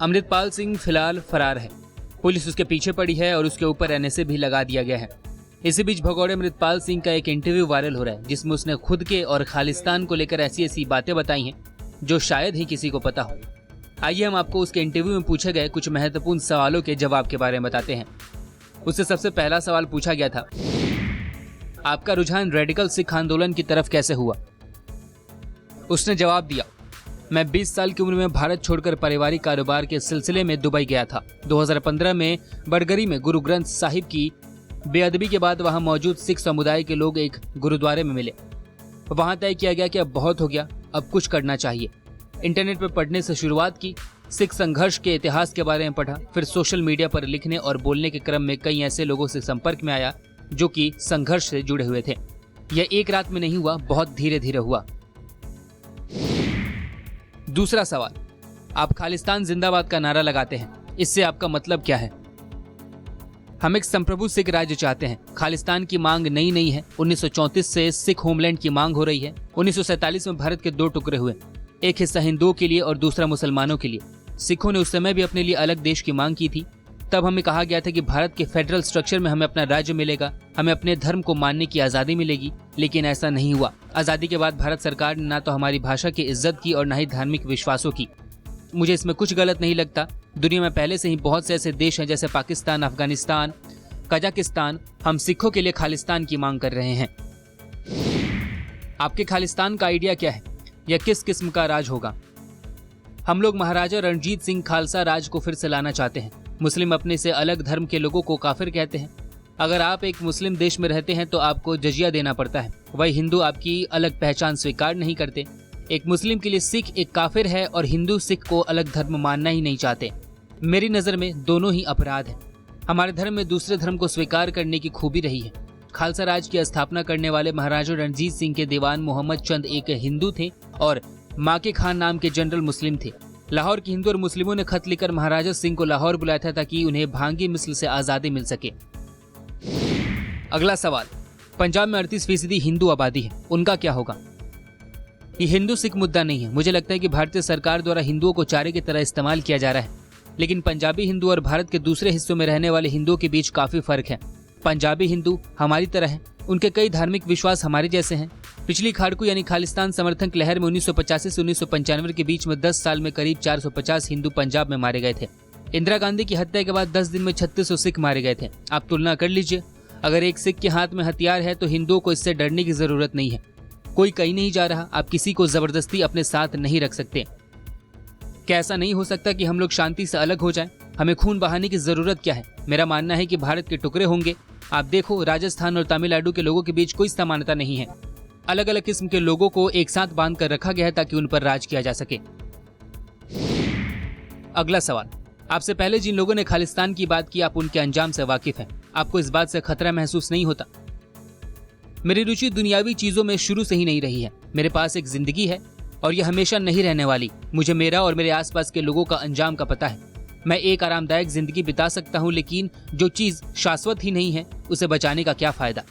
अमृतपाल सिंह फिलहाल फरार है। पुलिस उसके पीछे पड़ी है और उसके ऊपर एनएसए भी लगा दिया गया है। इसी बीच भगौड़े अमृतपाल सिंह का एक इंटरव्यू वायरल हो रहा है, जिसमें उसने खुद के और खालिस्तान को लेकर ऐसी ऐसी बातें बताई हैं जो शायद ही किसी को पता हो। आइए हम आपको उसके इंटरव्यू में पूछे गए कुछ महत्वपूर्ण सवालों के जवाब के बारे में बताते हैं। उससे सबसे पहला सवाल पूछा गया था, आपका रुझान रेडिकल सिख आंदोलन की तरफ कैसे हुआ? उसने जवाब दिया, मैं 20 साल की उम्र में भारत छोड़कर पारिवारिक कारोबार के सिलसिले में दुबई गया था। 2015 में बड़गरी में गुरु ग्रंथ साहिब की बेअदबी के बाद वहां मौजूद सिख समुदाय के लोग एक गुरुद्वारे में मिले। वहां तय किया गया कि अब बहुत हो गया, अब कुछ करना चाहिए। इंटरनेट पर पढ़ने से शुरुआत की, सिख संघर्ष के इतिहास के बारे में पढ़ा, फिर सोशल मीडिया पर लिखने और बोलने के क्रम में कई ऐसे लोगों से संपर्क में आया जो कि संघर्ष से जुड़े हुए थे। यह एक रात में नहीं हुआ, बहुत धीरे धीरे हुआ। दूसरा सवाल, आप खालिस्तान जिंदाबाद का नारा लगाते हैं, इससे आपका मतलब क्या है? हम एक संप्रभु सिख राज्य चाहते हैं। खालिस्तान की मांग नई नहीं है। 1934 से सिख होमलैंड की मांग हो रही है। 1947 में भारत के 2 टुकड़े हुए, एक हिस्सा हिंदुओं के लिए और दूसरा मुसलमानों के लिए। सिखों ने उस समय भी अपने लिए अलग देश की मांग की थी। तब हमें कहा गया था कि भारत के फेडरल स्ट्रक्चर में हमें अपना राज्य मिलेगा, हमें अपने धर्म को मानने की आज़ादी मिलेगी, लेकिन ऐसा नहीं हुआ। आज़ादी के बाद भारत सरकार ने ना तो हमारी भाषा की इज्जत की और ना ही धार्मिक विश्वासों की। मुझे इसमें कुछ गलत नहीं लगता। दुनिया में पहले से ही बहुत से ऐसे देश हैं जैसे पाकिस्तान, अफगानिस्तान, कजाकिस्तान। हम सिखों के लिए खालिस्तान की मांग कर रहे हैं। आपके खालिस्तान का आइडिया क्या है? यह किस किस्म का राज होगा? हम लोग महाराजा रणजीत सिंह खालसा राज को फिर से लाना चाहते हैं। मुस्लिम अपने से अलग धर्म के लोगों को काफिर कहते हैं। अगर आप एक मुस्लिम देश में रहते हैं तो आपको जजिया देना पड़ता है। वही हिंदू आपकी अलग पहचान स्वीकार नहीं करते। एक मुस्लिम के लिए सिख एक काफिर है और हिंदू सिख को अलग धर्म मानना ही नहीं चाहते। मेरी नज़र में दोनों ही अपराध है। हमारे धर्म में दूसरे धर्म को स्वीकार करने की खूबी रही है। खालसा राज की स्थापना करने वाले महाराजा रणजीत सिंह के दीवान मोहम्मद चंद एक हिंदू थे और माके खान नाम के जनरल मुस्लिम थे। लाहौर के हिंदू और मुस्लिमों ने खत लिखकर महाराजा सिंह को लाहौर बुलाया था ताकि उन्हें भांगी मिस्र से आज़ादी मिल सके। अगला सवाल, पंजाब में 38% हिंदू आबादी है, उनका क्या होगा? ये हिंदू सिख मुद्दा नहीं है। मुझे लगता है कि भारतीय सरकार द्वारा हिंदुओं को चारे की तरह इस्तेमाल किया जा रहा है, लेकिन पंजाबी हिंदू और भारत के दूसरे हिस्सों में रहने वाले हिंदुओं के बीच काफी फर्क है। पंजाबी हिंदू हमारी तरह हैं, उनके कई धार्मिक विश्वास हमारे जैसे हैं। पिछली खाड़कू यानी खालिस्तान समर्थक लहर में 1985 से 1995 के बीच में 10 साल में करीब 450 हिंदू पंजाब में मारे गए थे। इंदिरा गांधी की हत्या के बाद 10 दिन में 3600 सिख मारे गए थे। आप तुलना कर लीजिए। अगर एक सिख के हाथ में हथियार है तो हिंदुओं को इससे डरने की जरूरत नहीं है। कोई कहीं नहीं जा रहा। आप किसी को जबरदस्ती अपने साथ नहीं रख सकते। क्या ऐसा नहीं हो सकता कि हम लोग शांति से अलग हो जाएं? हमें खून बहाने की जरूरत क्या है? मेरा मानना है कि भारत के टुकड़े होंगे। आप देखो, राजस्थान और तमिलनाडु के लोगों के बीच कोई समानता नहीं है। अलग अलग किस्म के लोगों को एक साथ बांध कर रखा गया है ताकि उन पर राज किया जा सके। अगला सवाल, आपसे पहले जिन लोगों ने खालिस्तान की बात की, आप उनके अंजाम से वाकिफ हैं। आपको इस बात से खतरा महसूस नहीं होता? मेरी रुचि दुनियावी चीजों में शुरू से ही नहीं रही है। मेरे पास एक जिंदगी है और यह हमेशा नहीं रहने वाली। मुझे मेरा और मेरे आसपास के लोगों का अंजाम का पता है। मैं एक आरामदायक जिंदगी बिता सकता हूँ, लेकिन जो चीज शाश्वत ही नहीं है उसे बचाने का क्या फायदा?